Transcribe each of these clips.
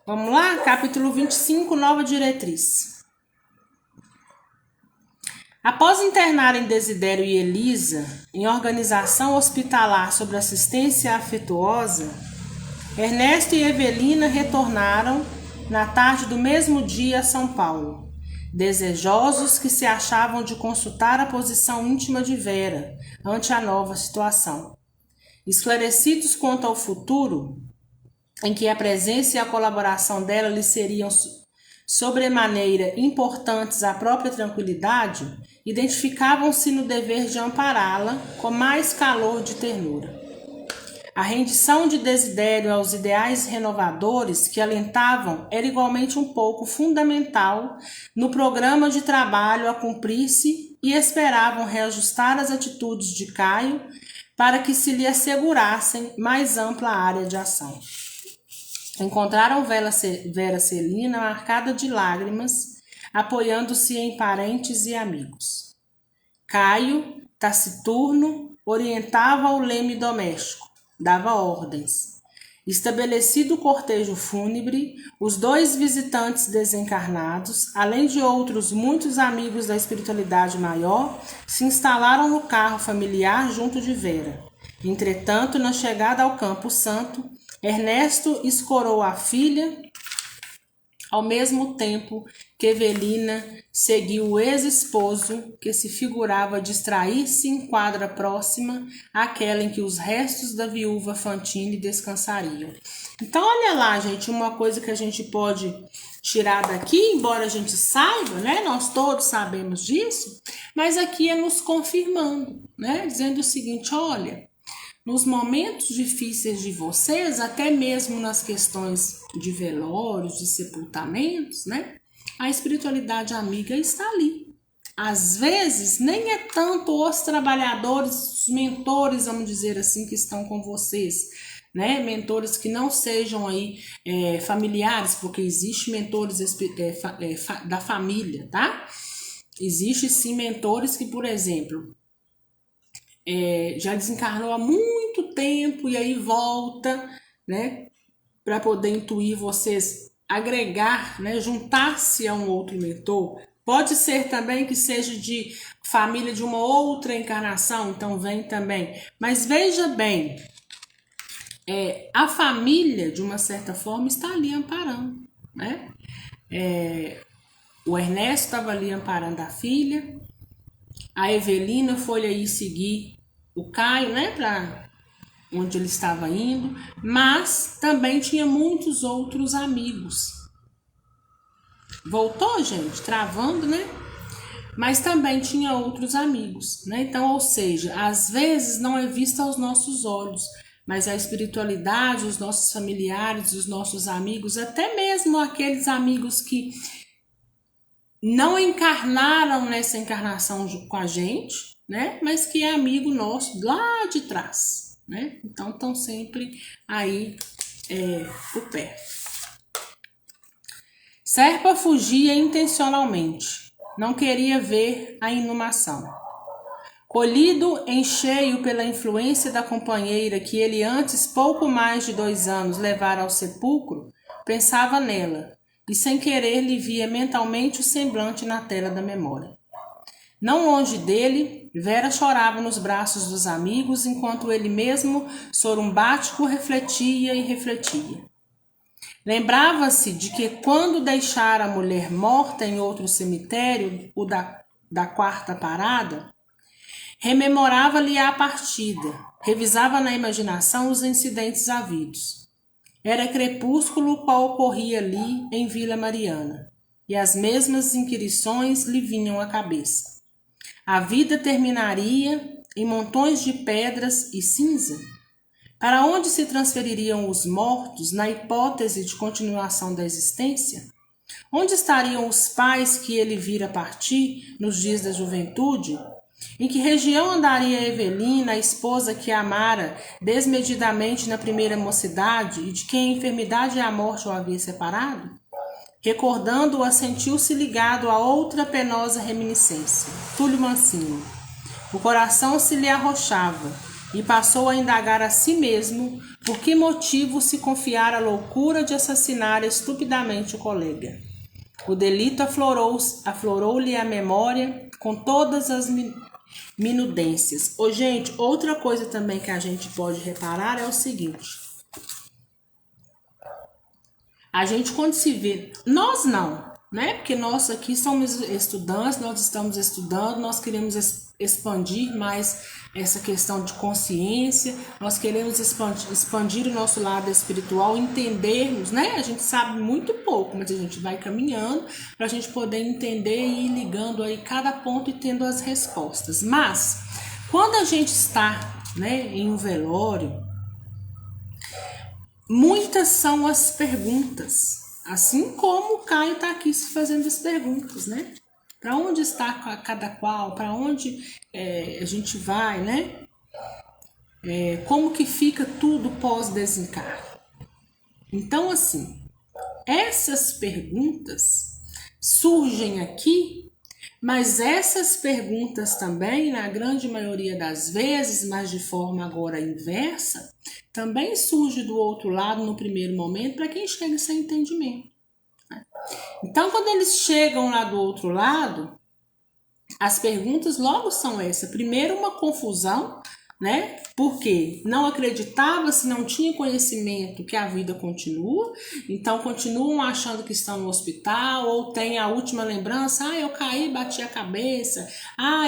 Vamos lá? Capítulo 25, nova diretriz. Após internarem Desidério e Elisa em organização hospitalar sob assistência afetuosa, Ernesto e Evelina retornaram na tarde do mesmo dia a São Paulo, desejosos que se achavam de consultar a posição íntima de Vera ante a nova situação. Esclarecidos quanto ao futuro, em que a presença e a colaboração dela lhes seriam sobremaneira importantes à própria tranquilidade, identificavam-se no dever de ampará-la com mais calor de ternura. A rendição de Desidério aos ideais renovadores que alentavam era igualmente um pouco fundamental no programa de trabalho a cumprir-se e esperavam reajustar as atitudes de Caio para que se lhe assegurassem mais ampla área de ação. Encontraram Vera Celina marcada de lágrimas, apoiando-se em parentes e amigos. Caio, taciturno, orientava o leme doméstico, dava ordens. Estabelecido o cortejo fúnebre, os dois visitantes desencarnados, além de outros muitos amigos da espiritualidade maior, se instalaram no carro familiar junto de Vera. Entretanto, na chegada ao Campo Santo, Ernesto escorou a filha, ao mesmo tempo que Evelina seguiu o ex-esposo, que se figurava distrair-se em quadra próxima àquela em que os restos da viúva Fantine descansariam. Então, olha lá, gente, uma coisa que a gente pode tirar daqui, embora a gente saiba, né? Nós todos sabemos disso, mas aqui é nos confirmando, né? Dizendo o seguinte, olha, nos momentos difíceis de vocês, até mesmo nas questões de velórios, de sepultamentos, né? A espiritualidade amiga está ali. Às vezes, nem é tanto os trabalhadores, os mentores, vamos dizer assim, que estão com vocês, né? Mentores que não sejam aí familiares, porque existe mentores da família, tá? Existe sim mentores que, por exemplo, já desencarnou há muito tempo e aí volta, né, para poder intuir vocês, agregar, né, juntar-se a um outro mentor. Pode ser também que seja de família de uma outra encarnação, então vem também. Mas veja bem, a família, de uma certa forma, está ali amparando, né? O Ernesto estava ali amparando a filha, a Evelina foi aí seguir o Caio, né, para onde ele estava indo, mas também tinha muitos outros amigos. Voltou, gente? Travando, né? Mas também tinha outros amigos, né? Então, ou seja, às vezes não é vista aos nossos olhos, mas a espiritualidade, os nossos familiares, os nossos amigos, até mesmo aqueles amigos que não encarnaram nessa encarnação com a gente, né? Mas que é amigo nosso lá de trás, né? Então estão sempre aí por perto. Serpa fugia intencionalmente, não queria ver a inumação. Colhido em cheio pela influência da companheira que ele antes pouco mais de 2 anos levara ao sepulcro, pensava nela, e sem querer lhe via mentalmente o semblante na tela da memória. Não longe dele, Vera chorava nos braços dos amigos, enquanto ele mesmo, sorumbático, refletia e refletia. Lembrava-se de que quando deixara a mulher morta em outro cemitério, o da quarta parada, rememorava-lhe a partida, revisava na imaginação os incidentes havidos. Era crepúsculo qual ocorria ali em Vila Mariana, e as mesmas inquirições lhe vinham à cabeça. A vida terminaria em montões de pedras e cinza? Para onde se transfeririam os mortos na hipótese de continuação da existência? Onde estariam os pais que ele vira partir nos dias da juventude? Em que região andaria Evelina, a esposa que amara desmedidamente na primeira mocidade e de quem a enfermidade e a morte o havia separado? Recordando-a, sentiu-se ligado a outra penosa reminiscência, Túlio Mancini. O coração se lhe arrochava, e passou a indagar a si mesmo por que motivo se confiara a loucura de assassinar estupidamente o colega. O delito aflorou-lhe a memória com todas as minudências. Gente, outra coisa também que a gente pode reparar é o seguinte. A gente, quando se vê, nós não, né? Porque nós aqui somos estudantes, nós estamos estudando, nós queremos expandir mais essa questão de consciência, nós queremos expandir o nosso lado espiritual, entendermos, né? A gente sabe muito pouco, mas a gente vai caminhando para a gente poder entender e ir ligando aí cada ponto e tendo as respostas. Mas, quando a gente está, né, em um velório, muitas são as perguntas, assim como o Caio está aqui se fazendo as perguntas, né? Para onde está cada qual? Para onde a gente vai, né? Como que fica tudo pós-desencarne? Então, assim, essas perguntas surgem aqui, mas essas perguntas também, na grande maioria das vezes, mas de forma agora inversa, também surge do outro lado no primeiro momento para quem chega sem entendimento. Então, quando eles chegam lá do outro lado, as perguntas logo são essas. Primeiro, uma confusão, né? Porque não acreditava, se não tinha conhecimento que a vida continua, então continuam achando que estão no hospital, ou tem a última lembrança, eu caí, bati a cabeça,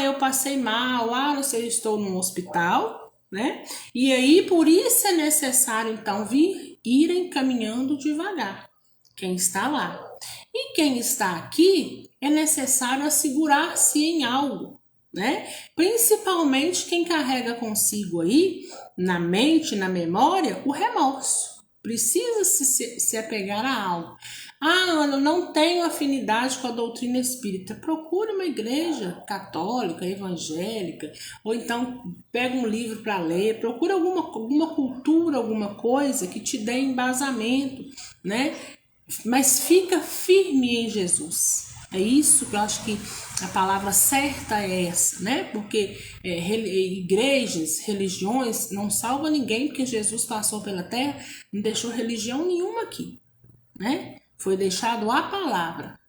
eu passei mal, não sei, estou no hospital, né? E aí, por isso é necessário, então, irem caminhando devagar, quem está lá. E quem está aqui, é necessário assegurar-se em algo, né? Principalmente quem carrega consigo aí, na mente, na memória, o remorso. Precisa se apegar a algo. Ana, não tenho afinidade com a doutrina espírita. Procure uma igreja católica, evangélica, ou então pega um livro para ler, procure alguma cultura, alguma coisa que te dê embasamento, né? Mas fica firme em Jesus. É isso que eu acho que a palavra certa é essa, né? Porque igrejas, religiões não salvam ninguém, porque Jesus passou pela terra, não deixou religião nenhuma aqui, né? Foi deixado a palavra.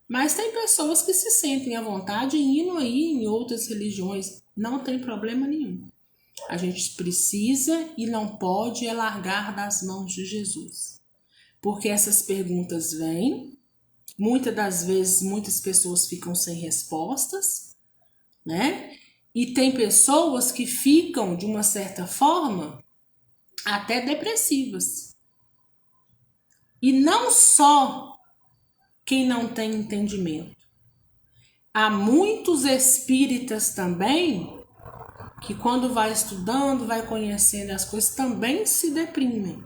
Mas tem pessoas que se sentem à vontade indo aí em outras religiões, não tem problema nenhum. A gente precisa e não pode largar das mãos de Jesus. Porque essas perguntas vêm, muitas das vezes muitas pessoas ficam sem respostas, né? E tem pessoas que ficam, de uma certa forma, até depressivas. E não só quem não tem entendimento. Há muitos espíritas também que quando vai estudando, vai conhecendo as coisas, também se deprimem.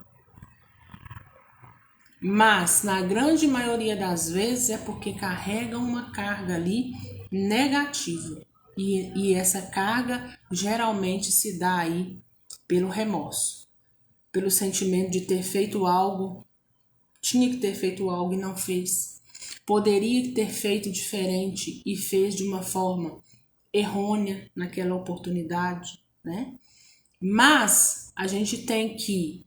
Mas, na grande maioria das vezes, é porque carregam uma carga ali negativa. E essa carga geralmente se dá aí pelo remorso. Pelo sentimento de ter feito algo, tinha que ter feito algo e não fez. Poderia ter feito diferente e fez de uma forma errônea naquela oportunidade, né? Mas a gente tem que,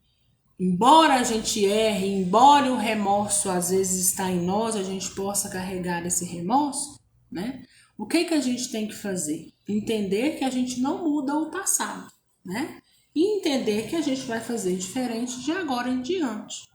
embora a gente erre, embora o remorso às vezes está em nós, a gente possa carregar esse remorso, né? O que a gente tem que fazer? Entender que a gente não muda o passado, né? E entender que a gente vai fazer diferente de agora em diante.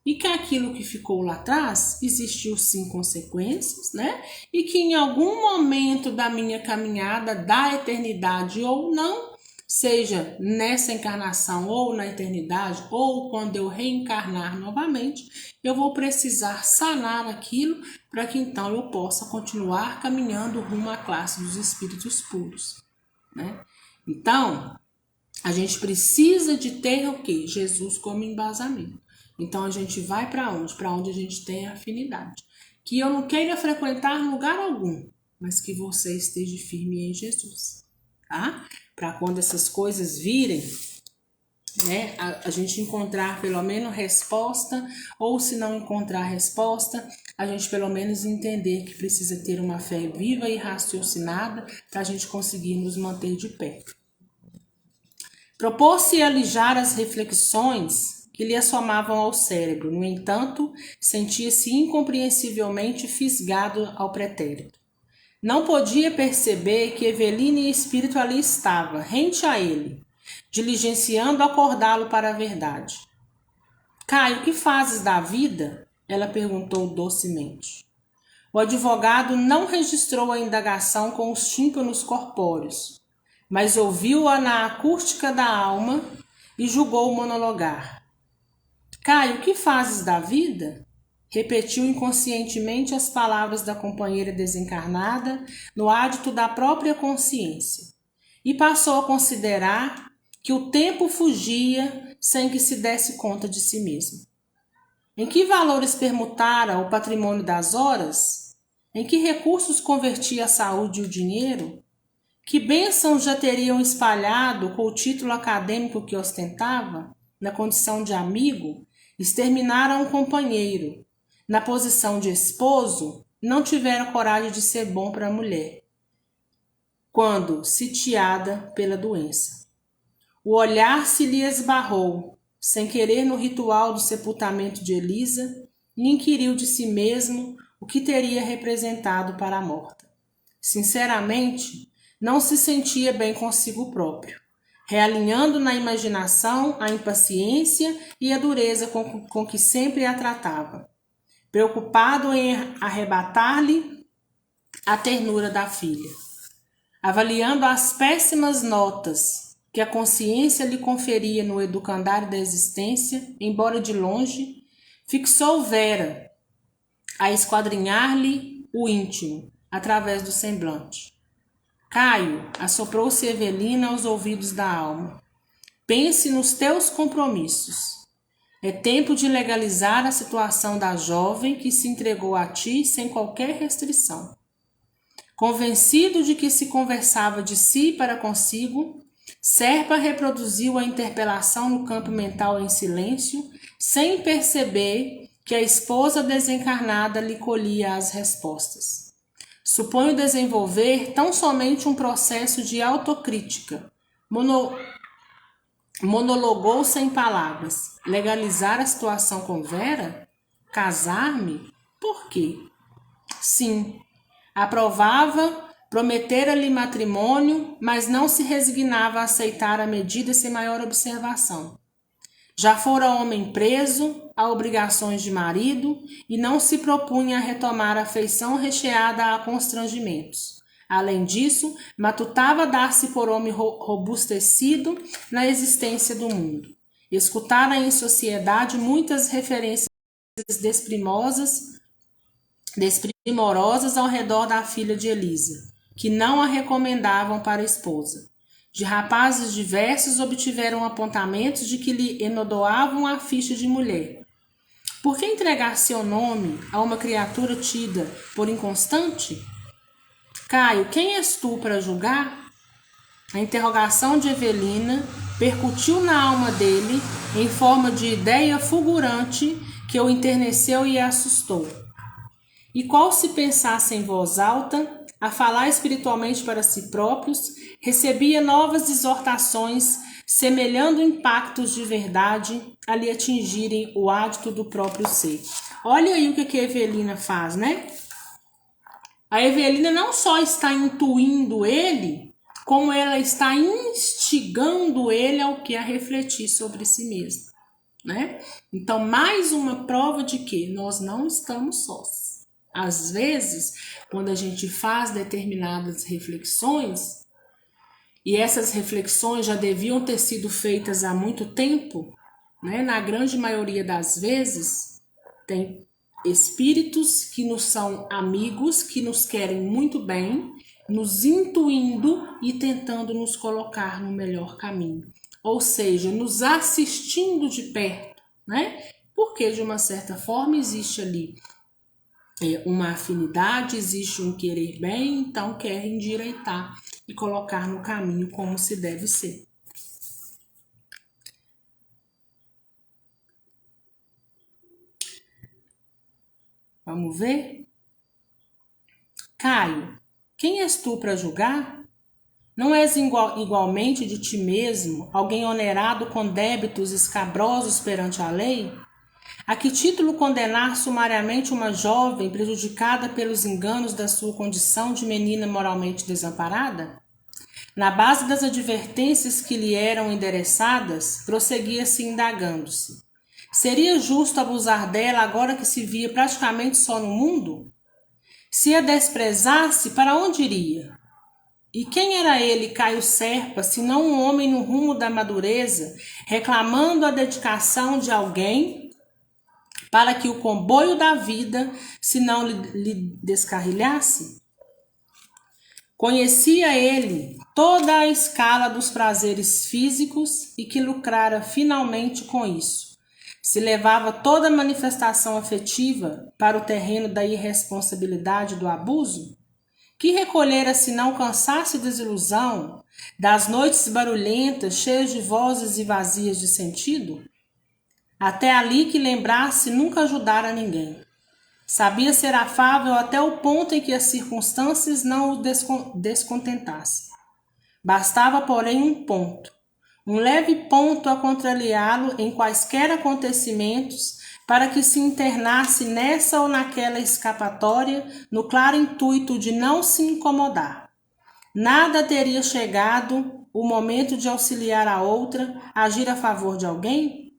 E que aquilo que ficou lá atrás existiu sim consequências, né? E que em algum momento da minha caminhada da eternidade ou não, seja nessa encarnação ou na eternidade, ou quando eu reencarnar novamente, eu vou precisar sanar aquilo para que então eu possa continuar caminhando rumo à classe dos espíritos puros, né? Então, a gente precisa de ter o quê? Jesus como embasamento. Então, a gente vai para onde? Para onde a gente tem afinidade. Que eu não queira frequentar lugar algum, mas que você esteja firme em Jesus, tá? Para quando essas coisas virem, né, a gente encontrar pelo menos resposta, ou se não encontrar resposta, a gente pelo menos entender que precisa ter uma fé viva e raciocinada para a gente conseguir nos manter de pé. Propôs-se alijar as reflexões que lhe assomavam ao cérebro. No entanto, sentia-se incompreensivelmente fisgado ao pretérito. Não podia perceber que Evelina em espírito ali estava, rente a ele, diligenciando acordá-lo para a verdade. Caio, que fazes da vida? Ela perguntou docemente. O advogado não registrou a indagação com os tímpanos corpóreos, mas ouviu-a na acústica da alma e julgou monologar. Caio, que fazes da vida? Repetiu inconscientemente as palavras da companheira desencarnada no ádito da própria consciência e passou a considerar que o tempo fugia sem que se desse conta de si mesmo. Em que valores permutara o patrimônio das horas? Em que recursos convertia a saúde e o dinheiro? Que bênçãos já teriam espalhado com o título acadêmico que ostentava, na condição de amigo, exterminara um companheiro. Na posição de esposo, não tivera coragem de ser bom para a mulher, quando sitiada pela doença. O olhar se lhe esbarrou, sem querer, no ritual do sepultamento de Elisa, e inquiriu de si mesmo o que teria representado para a morta. Sinceramente, não se sentia bem consigo próprio, realinhando na imaginação a impaciência e a dureza com que sempre a tratava, preocupado em arrebatar-lhe a ternura da filha. Avaliando as péssimas notas que a consciência lhe conferia no educandário da existência, embora de longe, fixou Vera a esquadrinhar-lhe o íntimo, através do semblante. Caio, assoprou-se Evelina aos ouvidos da alma. Pense nos teus compromissos. É tempo de legalizar a situação da jovem que se entregou a ti sem qualquer restrição. Convencido de que se conversava de si para consigo, Serpa reproduziu a interpelação no campo mental em silêncio, sem perceber que a esposa desencarnada lhe colhia as respostas. Suponho desenvolver tão somente um processo de autocrítica. Monologou sem palavras. Legalizar a situação com Vera? Casar-me? Por quê? Sim, aprovava, prometera-lhe matrimônio, mas não se resignava a aceitar a medida sem maior observação. Já fora homem preso a obrigações de marido e não se propunha a retomar a afeição recheada a constrangimentos. Além disso, matutava dar-se por homem robustecido na existência do mundo. Escutara em sociedade muitas referências desprimorosas ao redor da filha de Elisa, que não a recomendavam para a esposa. De rapazes diversos obtiveram apontamentos de que lhe enodoavam a ficha de mulher. Por que entregar seu nome a uma criatura tida por inconstante? Caio, quem és tu para julgar? A interrogação de Evelina percutiu na alma dele em forma de ideia fulgurante que o enterneceu e assustou. E qual se pensasse em voz alta, a falar espiritualmente para si próprios, recebia novas exortações, semelhando impactos de verdade a lhe atingirem o ádito do próprio ser. Olha aí o que a Evelina faz, né? A Evelina não só está intuindo ele, como ela está instigando ele ao que a refletir sobre si mesmo, né? Então, mais uma prova de que nós não estamos sós. Às vezes, quando a gente faz determinadas reflexões, e essas reflexões já deviam ter sido feitas há muito tempo, né? Na grande maioria das vezes, tem espíritos que nos são amigos, que nos querem muito bem, nos intuindo e tentando nos colocar no melhor caminho. Ou seja, nos assistindo de perto, né? Porque, de uma certa forma, existe ali uma afinidade, existe um querer bem, então quer endireitar e colocar no caminho como se deve ser. Vamos ver? Caio, quem és tu para julgar? Não és igualmente de ti mesmo, alguém onerado com débitos escabrosos perante a lei? A que título condenar sumariamente uma jovem prejudicada pelos enganos da sua condição de menina moralmente desamparada? Na base das advertências que lhe eram endereçadas, prosseguia-se indagando-se. Seria justo abusar dela agora que se via praticamente só no mundo? Se a desprezasse, para onde iria? E quem era ele, Caio Serpa, senão um homem no rumo da madureza, reclamando a dedicação de alguém para que o comboio da vida se não lhe descarrilhasse? Conhecia ele toda a escala dos prazeres físicos e que lucrara finalmente com isso. Se levava toda manifestação afetiva para o terreno da irresponsabilidade e do abuso? Que recolhera senão cansaço e desilusão das noites barulhentas, cheias de vozes e vazias de sentido? Até ali que lembrasse nunca ajudara ninguém. Sabia ser afável até o ponto em que as circunstâncias não o descontentassem. Bastava, porém, um ponto, um leve ponto a contrariá-lo em quaisquer acontecimentos, para que se internasse nessa ou naquela escapatória, no claro intuito de não se incomodar. Nada teria chegado o momento de auxiliar a outra, agir a favor de alguém?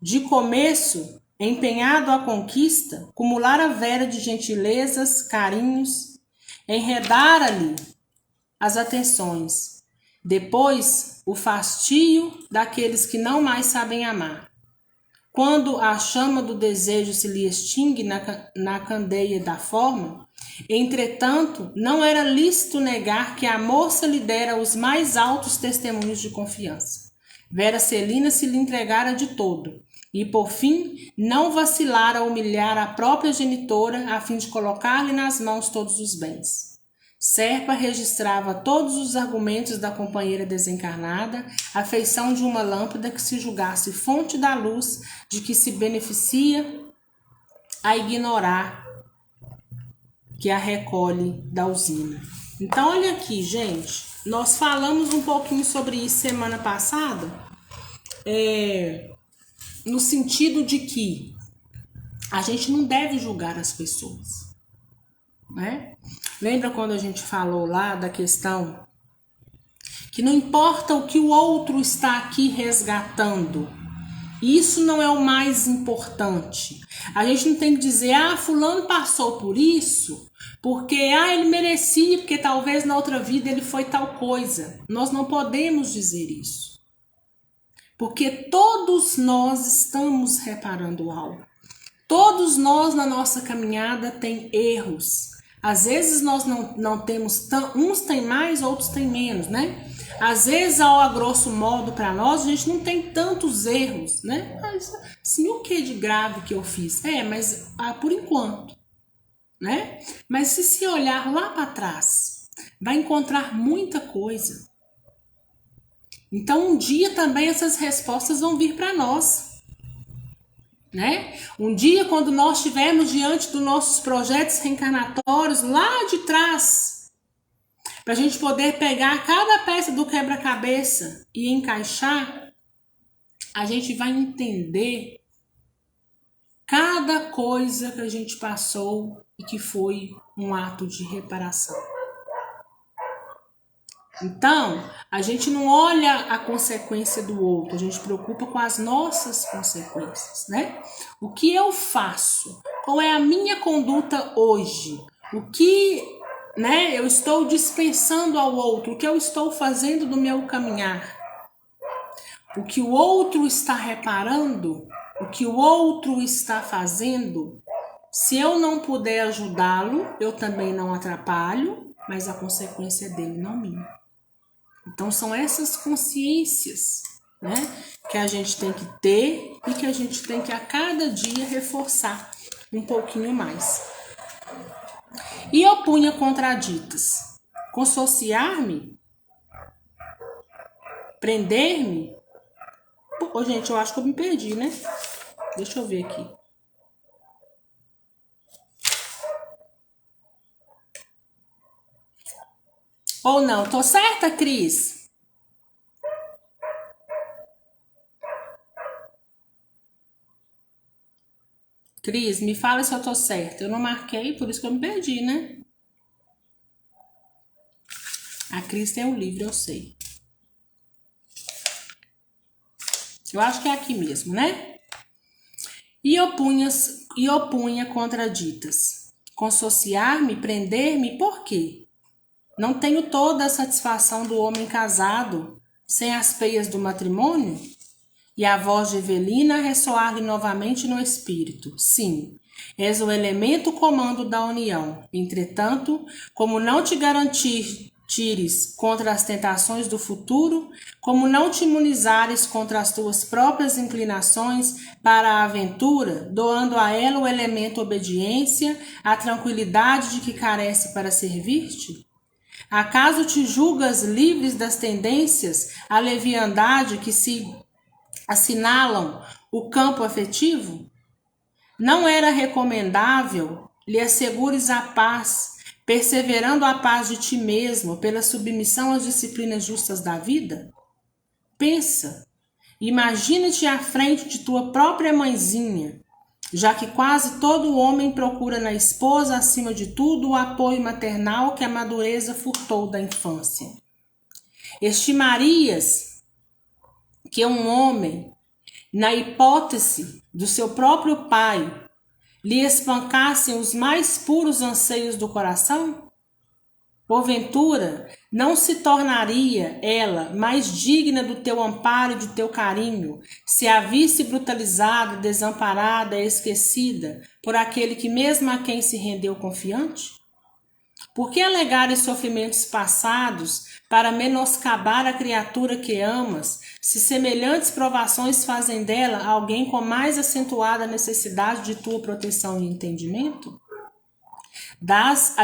De começo, empenhado à conquista, cumulara vera de gentilezas, carinhos, enredara-lhe as atenções. Depois, o fastio daqueles que não mais sabem amar. Quando a chama do desejo se lhe extingue na candeia da forma, entretanto, não era lícito negar que a moça lhe dera os mais altos testemunhos de confiança. Vera Celina se lhe entregara de todo, e, por fim, não vacilara a humilhar a própria genitora a fim de colocar-lhe nas mãos todos os bens. Serpa registrava todos os argumentos da companheira desencarnada, a feição de uma lâmpada que se julgasse fonte da luz de que se beneficia a ignorar que a recolhe da usina. Então, olha aqui, gente, nós falamos um pouquinho sobre isso semana passada, no sentido de que a gente não deve julgar as pessoas, né? Lembra quando a gente falou lá da questão que não importa o que o outro está aqui resgatando, isso não é o mais importante. A gente não tem que dizer, fulano passou por isso, porque ele merecia, porque talvez na outra vida ele foi tal coisa. Nós não podemos dizer isso. Porque todos nós estamos reparando algo. Todos nós na nossa caminhada tem erros. Às vezes nós não temos, uns tem mais, outros tem menos, né? Às vezes, a grosso modo, para nós, a gente não tem tantos erros, né? Mas, assim, o que de grave que eu fiz? Mas por enquanto, né? Mas se olhar lá para trás, vai encontrar muita coisa. Então, um dia também essas respostas vão vir para nós. Né? Um dia, quando nós estivermos diante dos nossos projetos reencarnatórios lá de trás, para a gente poder pegar cada peça do quebra-cabeça e encaixar, a gente vai entender cada coisa que a gente passou e que foi um ato de reparação. Então, a gente não olha a consequência do outro, a gente preocupa com as nossas consequências, né? O que eu faço? Qual é a minha conduta hoje? O que, né, eu estou dispensando ao outro? O que eu estou fazendo do meu caminhar? O que o outro está reparando? O que o outro está fazendo? Se eu não puder ajudá-lo, eu também não atrapalho, mas a consequência dele não minha. Então, são essas consciências, né, que a gente tem que ter e que a gente tem que a cada dia reforçar um pouquinho mais. E opunha contraditas. Consociar-me? Prender-me? Gente, eu acho que eu me perdi, né? Deixa eu ver aqui. Ou não? Tô certa, Cris? Cris, me fala se eu tô certa. Eu não marquei, por isso que eu me perdi, né? A Cris tem um livro, eu sei. Eu acho que é aqui mesmo, né? E opunha contraditas. Consociar-me, prender-me, por quê? Não tenho toda a satisfação do homem casado, sem as peias do matrimônio? E a voz de Evelina ressoar-lhe novamente no espírito. Sim, és o elemento comando da união. Entretanto, como não te tires contra as tentações do futuro, como não te imunizares contra as tuas próprias inclinações para a aventura, doando a ela o elemento obediência, a tranquilidade de que carece para servir-te? Acaso te julgas livres das tendências, a leviandade que se assinalam o campo afetivo? Não era recomendável lhe assegures a paz, perseverando a paz de ti mesmo pela submissão às disciplinas justas da vida? Pensa, imagina-te à frente de tua própria mãezinha, já que quase todo homem procura na esposa, acima de tudo, o apoio maternal que a madureza furtou da infância. Estimarias que um homem, na hipótese do seu próprio pai, lhe espancassem os mais puros anseios do coração? Porventura, não se tornaria ela mais digna do teu amparo e do teu carinho, se a visse brutalizada, desamparada, esquecida por aquele que mesmo a quem se rendeu confiante? Por que alegares sofrimentos passados para menoscabar a criatura que amas, se semelhantes provações fazem dela alguém com mais acentuada necessidade de tua proteção e entendimento? Das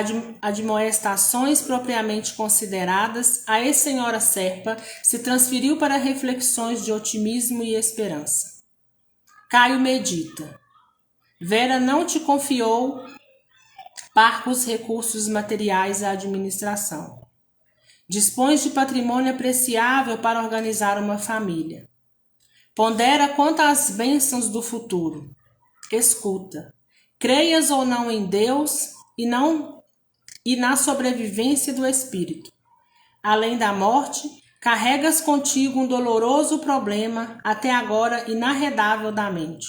admoestações propriamente consideradas, a ex-senhora Serpa se transferiu para reflexões de otimismo e esperança. Caio medita. Vera não te confiou parcos recursos materiais à administração. Dispões de patrimônio apreciável para organizar uma família. Pondera quanto às bênçãos do futuro. Escuta. Creias ou não em Deus e na sobrevivência do espírito. Além da morte, carregas contigo um doloroso problema até agora inarredável da mente.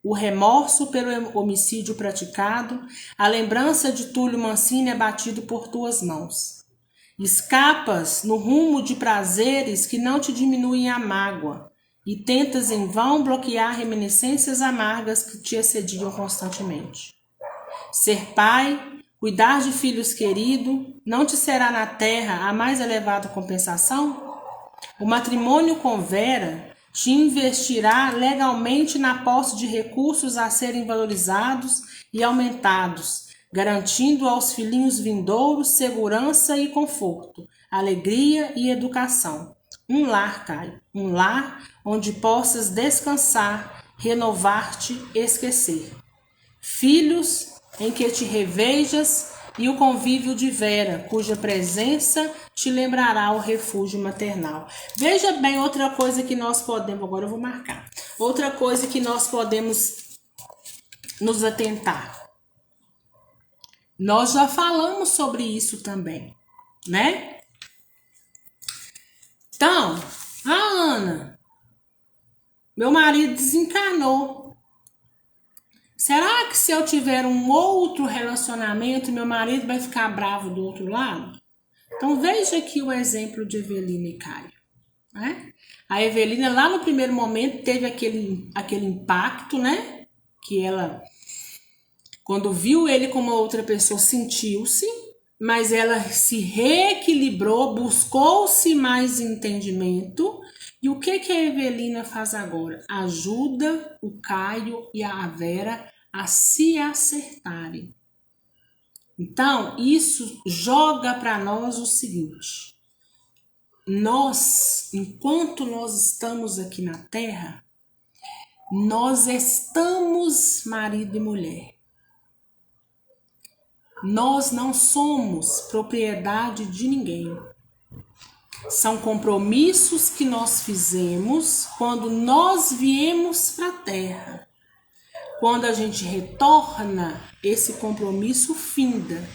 O remorso pelo homicídio praticado, a lembrança de Túlio Mancini abatido por tuas mãos. Escapas no rumo de prazeres que não te diminuem a mágoa e tentas em vão bloquear reminiscências amargas que te assediam constantemente. Ser pai, cuidar de filhos queridos, não te será na terra a mais elevada compensação? O matrimônio com Vera te investirá legalmente na posse de recursos a serem valorizados e aumentados, garantindo aos filhinhos vindouros segurança e conforto, alegria e educação. Um lar, Caio, um lar onde possas descansar, renovar-te, esquecer. Filhos em que te revejas e o convívio de Vera, cuja presença te lembrará o refúgio maternal. Veja bem outra coisa que nós podemos, agora eu vou marcar, outra coisa que nós podemos nos atentar. Nós já falamos sobre isso também, né? Então, a Ana, meu marido desencarnou. Será que se eu tiver um outro relacionamento, meu marido vai ficar bravo do outro lado? Então veja aqui o exemplo de Evelina e Caio, né? A Evelina lá no primeiro momento teve aquele impacto, né? Que ela, quando viu ele como outra pessoa, sentiu-se, mas ela se reequilibrou, buscou-se mais entendimento. E o que a Evelina faz agora? Ajuda o Caio e a Vera a se acertarem. Então, isso joga para nós o seguinte: nós, enquanto nós estamos aqui na Terra, nós estamos marido e mulher. Nós não somos propriedade de ninguém. São compromissos que nós fizemos quando nós viemos para a Terra. Quando a gente retorna, esse compromisso finda.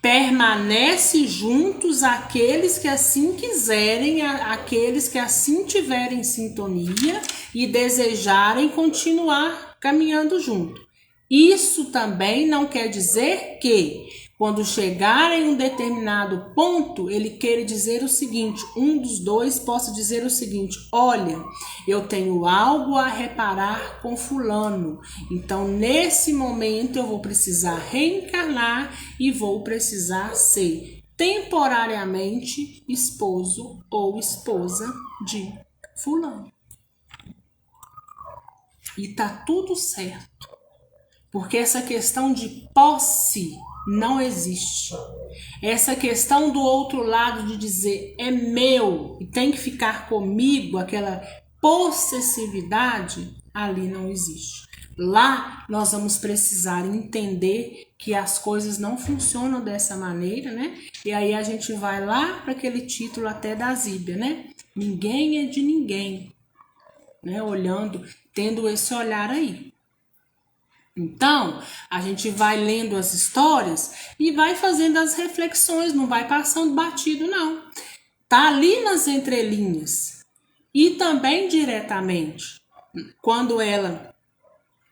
Permanece juntos aqueles que assim quiserem, aqueles que assim tiverem sintonia e desejarem continuar caminhando junto. Isso também não quer dizer que, quando chegar em um determinado ponto, ele queira dizer o seguinte, um dos dois possa dizer o seguinte: olha, eu tenho algo a reparar com fulano, então nesse momento eu vou precisar reencarnar e vou precisar ser temporariamente esposo ou esposa de fulano. E tá tudo certo. Porque essa questão de posse não existe. Essa questão do outro lado de dizer é meu e tem que ficar comigo, aquela possessividade, ali não existe. Lá nós vamos precisar entender que as coisas não funcionam dessa maneira, né? E aí a gente vai lá para aquele título até da Zíbia, né? Ninguém é de ninguém, né? Olhando, tendo esse olhar aí. Então, a gente vai lendo as histórias e vai fazendo as reflexões, não vai passando batido, não. Tá ali nas entrelinhas. E também diretamente, quando ela,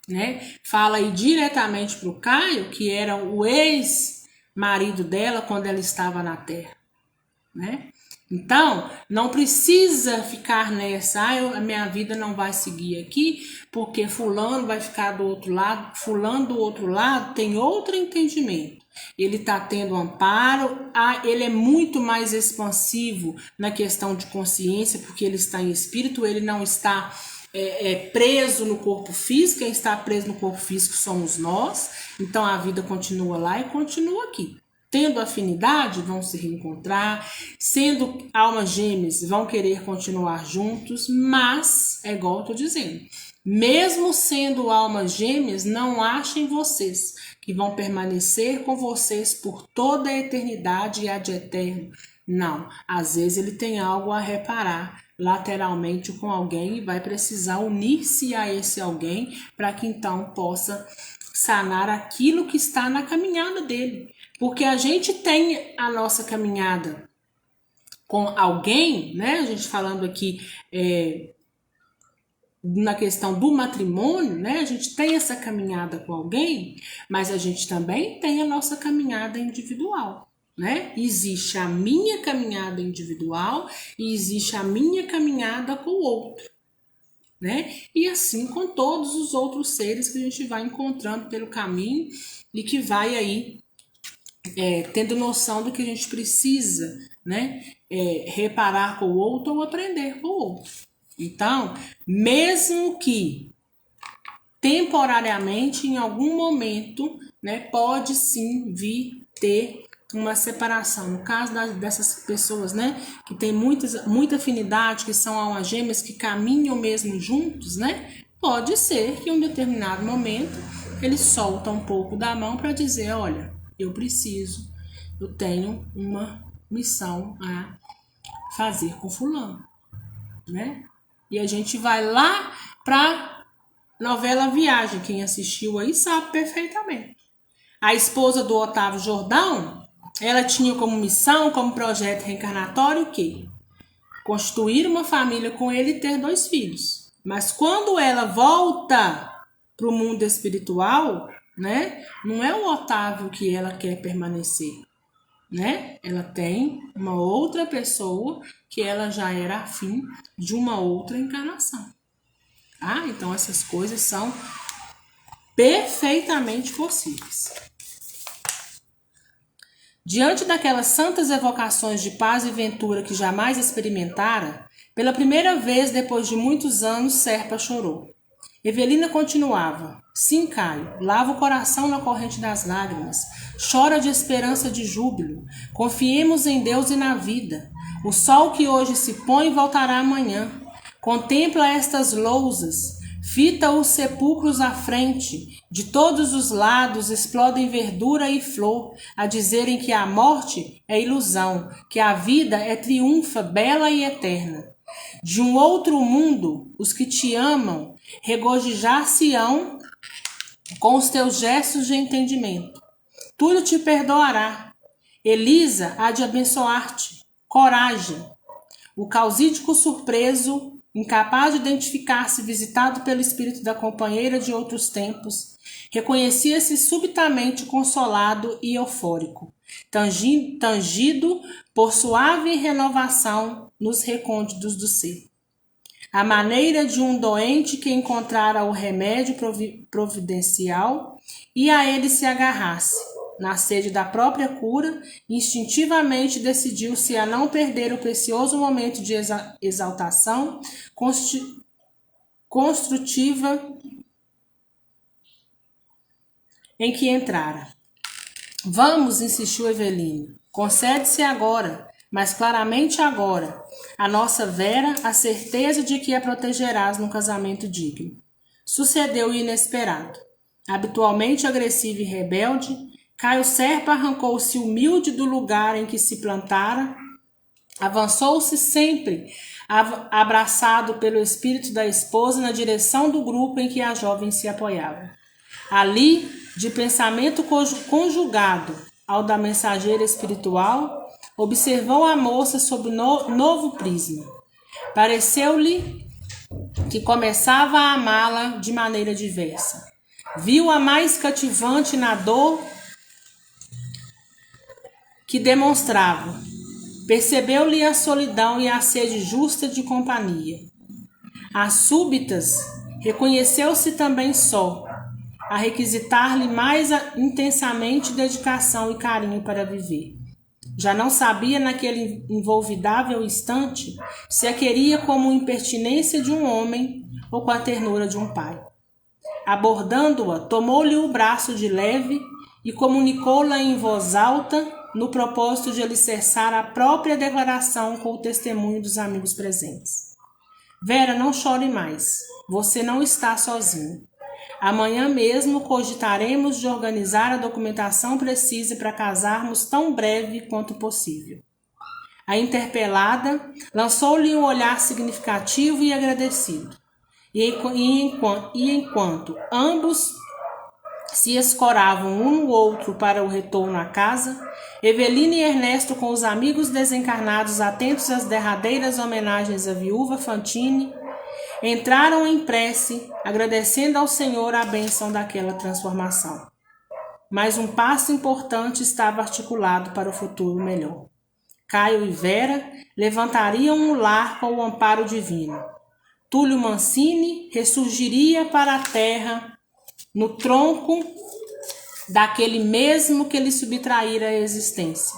né, fala aí diretamente para o Caio, que era o ex-marido dela quando ela estava na Terra, né? Então, não precisa ficar nessa, a minha vida não vai seguir aqui, porque fulano vai ficar do outro lado, fulano do outro lado tem outro entendimento. Ele está tendo amparo, ele é muito mais expansivo na questão de consciência, porque ele está em espírito, ele não está preso no corpo físico, quem está preso no corpo físico somos nós, então a vida continua lá e continua aqui. Tendo afinidade, vão se reencontrar, sendo almas gêmeas, vão querer continuar juntos, mas, é igual eu estou dizendo, mesmo sendo almas gêmeas, não achem vocês que vão permanecer com vocês por toda a eternidade e a de eterno. Não, às vezes ele tem algo a reparar lateralmente com alguém e vai precisar unir-se a esse alguém para que então possa sanar aquilo que está na caminhada dele. Porque a gente tem a nossa caminhada com alguém, né? A gente falando aqui na questão do matrimônio, né? A gente tem essa caminhada com alguém, mas a gente também tem a nossa caminhada individual, né? Existe a minha caminhada individual e existe a minha caminhada com o outro, né? E assim com todos os outros seres que a gente vai encontrando pelo caminho e que vai aí tendo noção do que a gente precisa, né, reparar com o outro ou aprender com o outro. Então, mesmo que temporariamente, em algum momento, né, pode sim vir ter uma separação. No caso dessas pessoas, né, que tem muita afinidade, que são almas gêmeas, que caminham mesmo juntos, né, pode ser que em um determinado momento ele solta um pouco da mão para dizer, olha, eu tenho uma missão a fazer com fulano, né? E a gente vai lá para novela Viagem, quem assistiu aí sabe perfeitamente. A esposa do Otávio Jordão, ela tinha como missão, como projeto reencarnatório o quê? Constituir uma família com ele e ter 2 filhos. Mas quando ela volta para o mundo espiritual, né? Não é o Otávio que ela quer permanecer, né? Ela tem uma outra pessoa que ela já era afim de uma outra encarnação. Ah, então essas coisas são perfeitamente possíveis. Diante daquelas santas evocações de paz e ventura que jamais experimentara, pela primeira vez depois de muitos anos, Serpa chorou. Evelina continuava. Sim, Caio, lava o coração na corrente das lágrimas. Chora de esperança de júbilo. Confiemos em Deus e na vida. O sol que hoje se põe voltará amanhã. Contempla estas lousas. Fita os sepulcros à frente, de todos os lados explodem verdura e flor, a dizerem que a morte é ilusão, que a vida é triunfa, bela e eterna. De um outro mundo, os que te amam regozijar-se-ão com os teus gestos de entendimento. Tudo te perdoará. Elisa há de abençoar-te. Coragem. O causídico surpreso, incapaz de identificar-se, visitado pelo espírito da companheira de outros tempos, reconhecia-se subitamente consolado e eufórico, tangido por suave renovação nos recônditos do ser. À maneira de um doente que encontrara o remédio providencial e a ele se agarrasse. Na sede da própria cura, instintivamente decidiu-se a não perder o precioso momento de exaltação construtiva em que entrara. Vamos, insistiu Evelina, concede-se agora, mas claramente agora, a nossa Vera a certeza de que a protegerás num casamento digno. Sucedeu o inesperado. Habitualmente agressivo e rebelde, Caio Serpa arrancou-se humilde do lugar em que se plantara, avançou-se sempre, abraçado pelo espírito da esposa na direção do grupo em que a jovem se apoiava. Ali, de pensamento conjugado ao da mensageira espiritual, observou a moça sob novo prisma. Pareceu-lhe que começava a amá-la de maneira diversa. Viu-a mais cativante na dor que demonstrava. Percebeu-lhe a solidão e a sede justa de companhia. Às súbitas, reconheceu-se também só, a requisitar-lhe mais intensamente dedicação e carinho para viver. Já não sabia naquele involvidável instante se a queria como impertinência de um homem ou com a ternura de um pai. Abordando-a, tomou-lhe o braço de leve e comunicou-la em voz alta, no propósito de alicerçar a própria declaração com o testemunho dos amigos presentes. Vera, não chore mais. Você não está sozinha. Amanhã mesmo cogitaremos de organizar a documentação precisa para casarmos tão breve quanto possível. A interpelada lançou-lhe um olhar significativo e agradecido. E enquanto ambos se escoravam um no outro para o retorno à casa, Evelina e Ernesto, com os amigos desencarnados atentos às derradeiras homenagens à viúva Fantine, entraram em prece, agradecendo ao Senhor a bênção daquela transformação. Mas um passo importante estava articulado para o futuro melhor. Caio e Vera levantariam um lar com o amparo divino. Túlio Mancini ressurgiria para a terra no tronco daquele mesmo que lhe subtraíra a existência,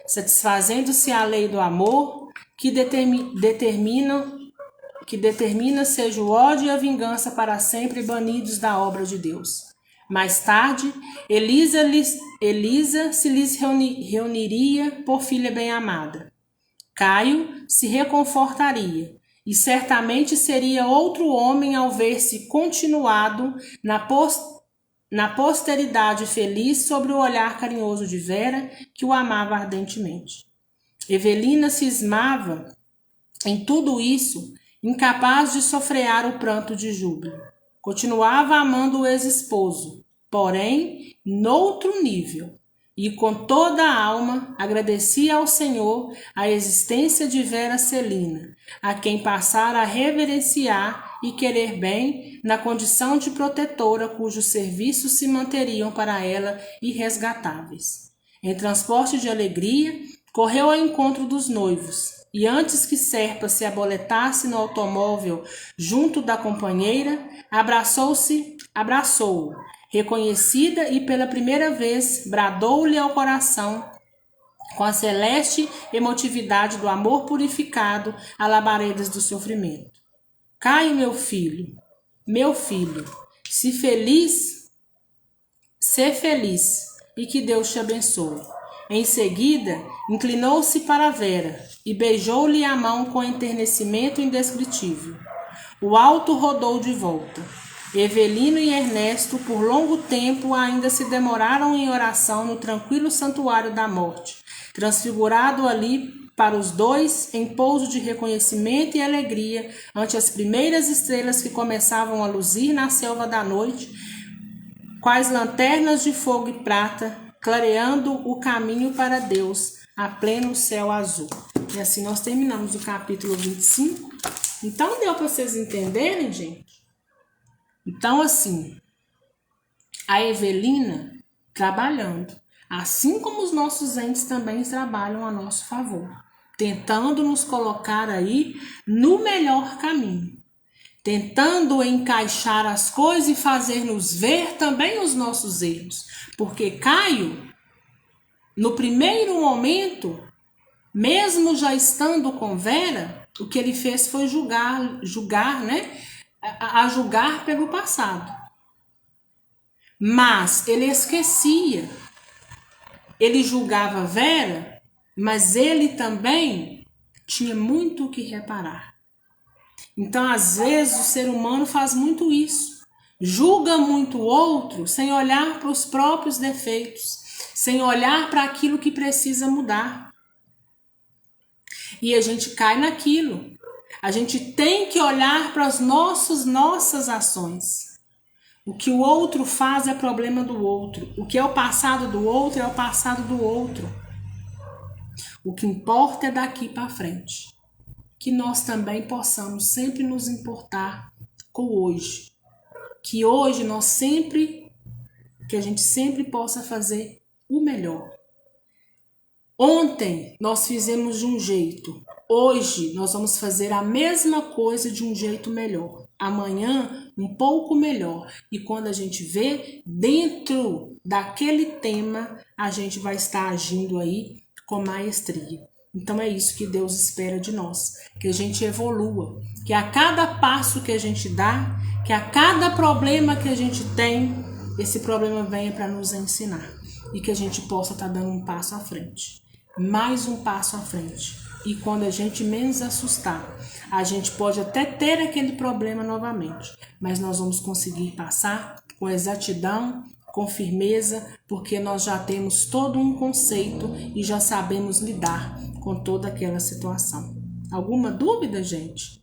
satisfazendo-se a lei do amor que determina seja o ódio e a vingança para sempre banidos da obra de Deus. Mais tarde, Elisa se lhes reuniria por filha bem-amada. Caio se reconfortaria, e certamente seria outro homem ao ver-se continuado na posteridade feliz sobre o olhar carinhoso de Vera, que o amava ardentemente. Evelina cismava em tudo isso, incapaz de sofrear o pranto de júbilo. Continuava amando o ex-esposo, porém, noutro nível, e com toda a alma agradecia ao Senhor a existência de Vera Celina, a quem passara a reverenciar e querer bem na condição de protetora cujos serviços se manteriam para ela irresgatáveis. Em transporte de alegria, correu ao encontro dos noivos, e antes que Serpa se aboletasse no automóvel junto da companheira, abraçou-o, reconhecida, e pela primeira vez bradou-lhe ao coração, com a celeste emotividade do amor purificado a labaredas do sofrimento. Caio, meu filho, sê feliz, e que Deus te abençoe. Em seguida, inclinou-se para Vera e beijou-lhe a mão com enternecimento indescritível. O alto rodou de volta. Evelino e Ernesto, por longo tempo, ainda se demoraram em oração no tranquilo santuário da morte, transfigurado ali para os dois em pouso de reconhecimento e alegria ante as primeiras estrelas que começavam a luzir na selva da noite, quais lanternas de fogo e prata, clareando o caminho para Deus a pleno céu azul. E assim nós terminamos o capítulo 25. Então deu para vocês entenderem, gente? Então assim, a Evelina trabalhando, assim como os nossos entes também trabalham a nosso favor, tentando nos colocar aí no melhor caminho, tentando encaixar as coisas e fazer-nos ver também os nossos erros. Porque Caio, no primeiro momento, mesmo já estando com Vera, o que ele fez foi julgar, né? A julgar pelo passado. Mas ele esquecia. Ele julgava Vera, mas ele também tinha muito o que reparar. Então, às vezes, o ser humano faz muito isso. Julga muito o outro sem olhar para os próprios defeitos, sem olhar para aquilo que precisa mudar. E a gente cai naquilo. A gente tem que olhar para as nossas ações. O que o outro faz é problema do outro. O que é o passado do outro é o passado do outro. O que importa é daqui para frente. Que nós também possamos sempre nos importar com o hoje. Que hoje que a gente sempre possa fazer o melhor. Ontem nós fizemos de um jeito. Hoje nós vamos fazer a mesma coisa de um jeito melhor. Amanhã um pouco melhor. E quando a gente vê, dentro daquele tema, a gente vai estar agindo aí com maestria. Então é isso que Deus espera de nós, que a gente evolua, que a cada passo que a gente dá, que a cada problema que a gente tem, esse problema venha para nos ensinar e que a gente possa estar dando um passo à frente, mais um passo à frente. E quando a gente menos assustar, a gente pode até ter aquele problema novamente, mas nós vamos conseguir passar com exatidão, com firmeza, porque nós já temos todo um conceito e já sabemos lidar com toda aquela situação. Alguma dúvida, gente?